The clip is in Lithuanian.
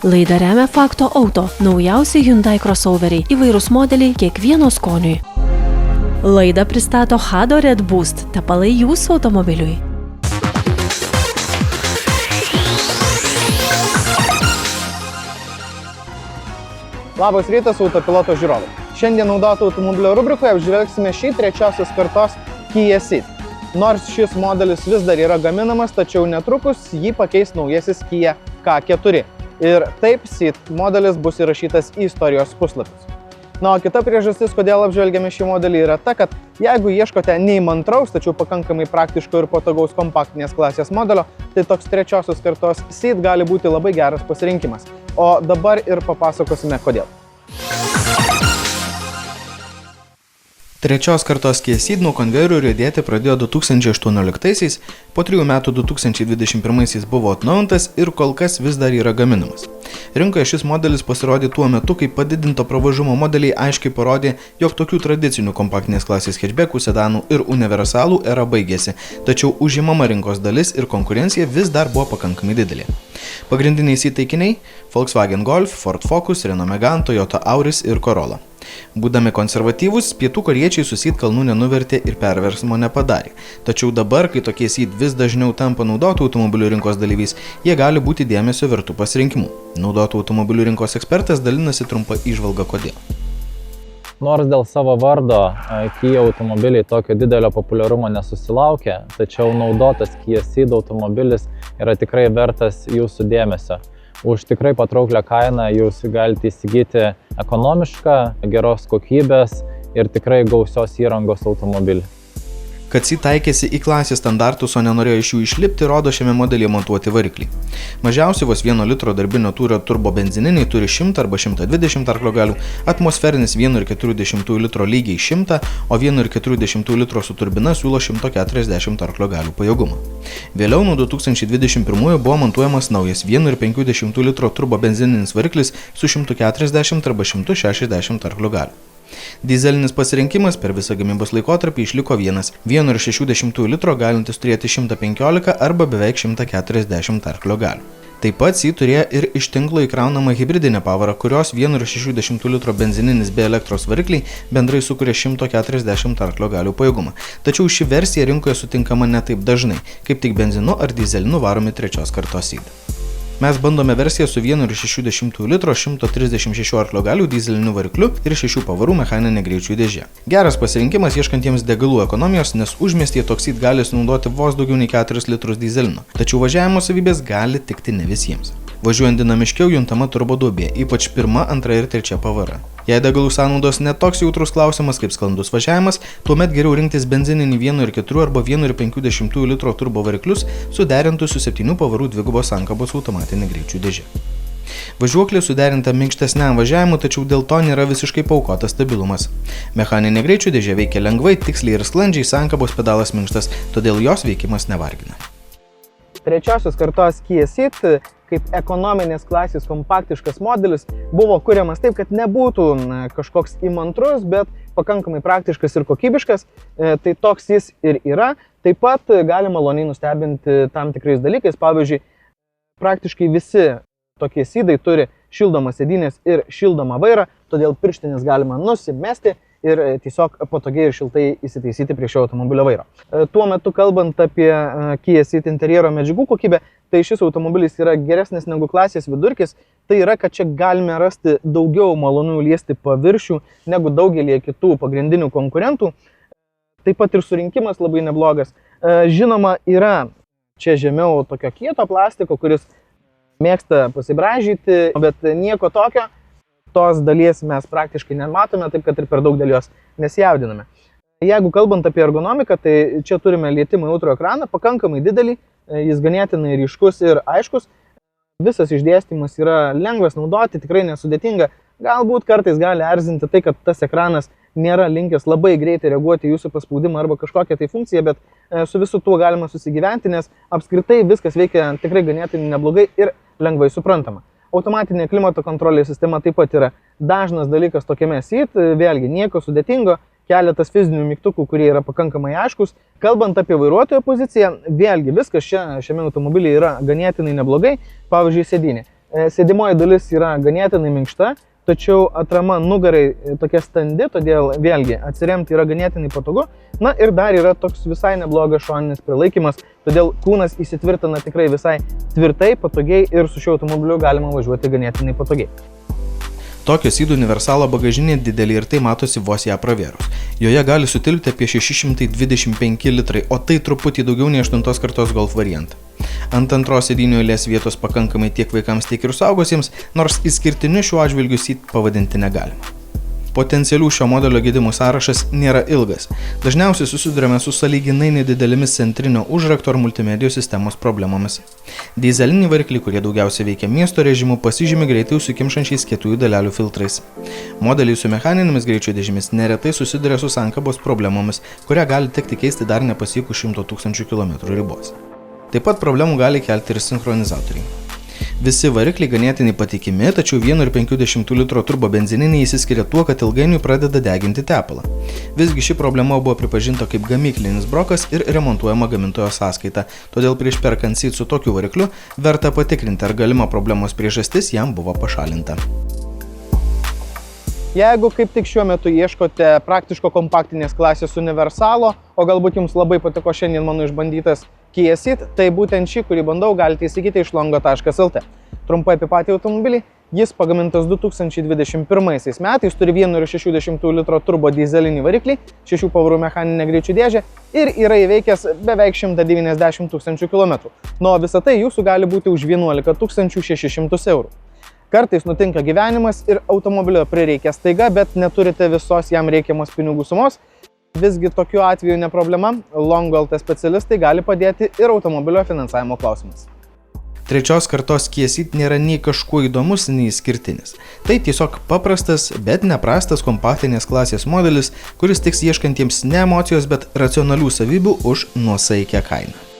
Laidą remia Fakto Auto, naujausi Hyundai crossoveriai, įvairūs modeliai kiekvieno skoniui. Laidą pristato Hado Red Boost, tepalai jūsų automobiliui. Labas rytas, autopiloto žiūrovai. Šiandien naudoto automobilio rubrikoje apžvelgsime šį trečiosios kartos Kia Ceed. Nors šis modelis vis dar yra gaminamas, tačiau netrukus jį pakeis naujasis Kia K4. Ir taip Ceed modelis bus įrašytas į istorijos puslapius. Na, o kita priežastis, kodėl apžvelgiame šį modelį, yra ta, kad jeigu ieškote neįmantraus, tačiau pakankamai praktiško ir patogaus kompaktinės klasės modelio, tai toks trečiosios kartos Ceed gali būti labai geras pasirinkimas. O dabar ir papasakosime kodėl. Trečios kartos Kia Ceed nuo konvejerių riedėti pradėjo 2018-aisiais, po 3 metų 2021-aisiais buvo atnaujintas ir kol kas vis dar yra gaminamas. Rinkoje šis modelis pasirodė tuo metu, kai padidinto pravažumo modeliai aiškiai parodė, jog tokių tradicinių kompaktinės klasės hatchbackų, sedanų ir universalų era baigėsi, tačiau užimama rinkos dalis ir konkurencija vis dar buvo pakankamai didelė. Pagrindiniai Ceed taikiniai – Volkswagen Golf, Ford Focus, Renault Megane, Toyota Auris ir Corolla. Būdami konservatyvūs, pietų korėjiečiai su Ceed kalnų nenuvertė ir perversmo nepadarė. Tačiau dabar, kai tokie Ceed vis dažniau tampa naudotų automobilių rinkos dalyviais, jie gali būti dėmesio vertų pasirinkimų. Naudotų automobilių rinkos ekspertas dalinasi trumpą įžvalgą kodėl. Nors dėl savo vardo Kia automobiliai tokio didelio populiarumo nesusilaukė, tačiau naudotas Kia Ceed automobilis yra tikrai vertas jūsų dėmesio. Už tikrai patrauklią kainą jūs galite įsigyti ekonomišką, geros kokybės ir tikrai gausios įrangos automobilį. Kad Ceed taikėsi į klasės standartus, o nenorėjo iš jų išlipti, rodo šiame modelyje montuoti varikliai. Mažiausiai vos 1 litro darbinio tūrio turbo benzininiai turi 100 arba 120 arklio galių, atmosferinis 1,4 litro lygiai 100, o 1,4 litro su turbina siūlo 140 arklio galių pajėgumą. Vėliau nuo 2021 buvo montuojamas naujas 1,5 litro turbo benzininis variklis su 140 arba 160 arklio galių. Dizelinis pasirinkimas per visą gamybos laikotarpį išliko vienas – 1,6 litro galintis turėti 115 arba beveik 140 arklio galių. Taip pat Ceed turėjo ir iš tinklo įkraunamą hibridinę pavarą, kurios 1,6 litro benzininis be elektros varikliai bendrai sukuria 140 arklio galių pajėgumą. Tačiau ši versija rinkoje sutinkama ne taip dažnai, kaip tik benzinu ar dyzelinu varomi trečios kartos Ceed. Mes bandome versiją su 1,6 litro 136 arklio galių dyzeliniu varikliu ir 6 pavarų mechaninė greičių dėžė. Geras pasirinkimas ieškantiems degalų ekonomijos, nes užmiestyje toks Ceed gali sunaudoti vos daugiau nei 4 litrus dyzelino. Tačiau važiavimo savybės gali tikti ne visiems. Važiuojant dinamiškiau juntama turbo duobė, ypač 1, 2 ir 3 pavara. Jei degalų sąnaudos netoks jautrus klausimas kaip sklandus važiavimas, tuomet geriau rinktis benzininį 1,4 arba 1,5 litro turbo variklius suderintus su 7 pavarų dvigubos sankabos automatinė greičių dėžė. Važiuoklė suderinta minkštesniam važiavimui, tačiau dėl to nėra visiškai paukotas stabilumas. Mechaninė greičių dėžė veikia lengvai, tiksliai ir sklandžiai, sankabos pedalas minkštas, todėl jos veikimas nevargina. Trečiosios kartos Kia Ceed kaip ekonominės klasės kompaktiškas modelis buvo kuriamas taip, kad nebūtų kažkoks įmantrus, bet pakankamai praktiškas ir kokybiškas. Tai toks jis ir yra. Taip pat gali maloniai nustebinti tam tikrais dalykais. Pavyzdžiui, praktiškai visi tokie Ceedai turi šildomas sėdynės ir šildomą vairą, todėl pirštinės galima nusimesti ir tiesiog patogiai ir šiltai įsitaisyti prie šio automobilio vairo. Tuo metu, kalbant apie Kia Ceed interjero medžiagų kokybę, tai šis automobilis yra geresnis negu klasės vidurkis. Tai yra, kad čia galime rasti daugiau malonių liesti paviršių negu daugelį kitų pagrindinių konkurentų. Taip pat ir surinkimas labai neblogas. Žinoma, yra čia žemiau tokio kieto plastiko, kuris mėgsta pasibraižyti, bet nieko tokio. Tos dalies mes praktiškai nematome, taip kad ir per daug dėl jos nesijaudiname. Jeigu kalbant apie ergonomiką, tai čia turime lietimą jautrų ekraną, pakankamai didelį, jis ganėtinai ryškus ir aiškus. Visas išdėstymas yra lengvas naudoti, tikrai nesudėtinga. Galbūt kartais gali erzinti tai, kad tas ekranas nėra linkęs labai greitai reaguoti į jūsų paspaudimą arba kažkokią tai funkciją, bet su visu tuo galima susigyventi, nes apskritai viskas veikia tikrai ganėtinai neblogai ir lengvai suprantama. Automatinė klimato kontrolės sistema taip pat yra dažnas dalykas tokiame Ceed, vėlgi nieko sudėtingo, keletas fizinių mygtukų, kurie yra pakankamai aiškus. Kalbant apie vairuotojo poziciją, vėlgi viskas šiame automobilyje yra ganėtinai neblogai. Pavyzdžiui, sėdynė. Sėdimoji dalis yra ganėtinai minkšta, tačiau atrama nugarai tokia standi, todėl vėlgi atsiremti yra ganėtinai patogu. Na ir dar yra toks visai neblogas šoninis prilaikymas, todėl kūnas įsitvirtina tikrai visai tvirtai, patogiai ir su šiuo automobiliu galima važiuoti ganėtinai patogiai. Tokio Ceed universalo bagažinė didelė ir tai matosi vos ją pravėrus. Joje gali sutilpti apie 625 litrai, o tai truputį daugiau nei 8 kartos Golf variantą. Ant antros sėdynių eilės vietos pakankamai tiek vaikams, tiek ir suaugusiems, nors išskirtiniu šiuo atžvilgiu Ceed pavadinti negalima. Potencialių šio modelio gedimų sąrašas nėra ilgas. Dažniausiai susidurime su sąlyginai nedidelėmis centrinio užrakto ar multimedijos sistemos problemomis. Dyzeliniai varikliai, kurie daugiausiai veikia miesto režimu, pasižymi greitai užsikimšančiais kietųjų dalelių filtrais. Modeliai su mechaninėmis greičio dėžėmis neretai susiduria su sankabos problemomis, kurią gali tekti keisti dar nepasiekus 100 000 km ribos. Taip pat problemų gali kelti ir sinchronizatoriai. Visi varikliai ganėtinai patikimi, tačiau 1,5 litro turbo benzininiai išsiskiria tuo, kad ilgainiui pradeda deginti tepalą. Visgi ši problema buvo pripažinta kaip gamyklinis brokas ir remontuojama gamintojo sąskaita, todėl prieš perkant Ceed su tokiu varikliu verta patikrinti, ar galima problemos priežastis jam buvo pašalinta. Jeigu kaip tik šiuo metu ieškote praktiško kompaktinės klasės universalo, o galbūt jums labai patiko šiandien mano išbandytas Kia Ceed, tai būtent šį, kurį bandau, galite įsigyti iš longo.lt. Trumpai apie patį automobilį. Jis pagamintas 2021 metais, turi 1,6 litro turbo dyzelinį variklį, 6 pavarų mechaninę greičių dėžę ir yra įveikęs beveik 190 000 km. Nu, visą tai jūsų gali būti už 11 600 eurų. Kartais nutinka gyvenimas ir automobilio prireikia staiga, bet neturite visos jam reikiamos pinigų sumos. Visgi tokiu atveju ne problema, Longo.lt specialistai gali padėti ir automobilio finansavimo klausimas. Trečios kartos Kia Ceed nėra nei kažkuo įdomus, nei išskirtinis. Tai tiesiog paprastas, bet neprastas kompaktinės klasės modelis, kuris tiks ieškantiems ne emocijos, bet racionalių savybių už nuosaikę kainą.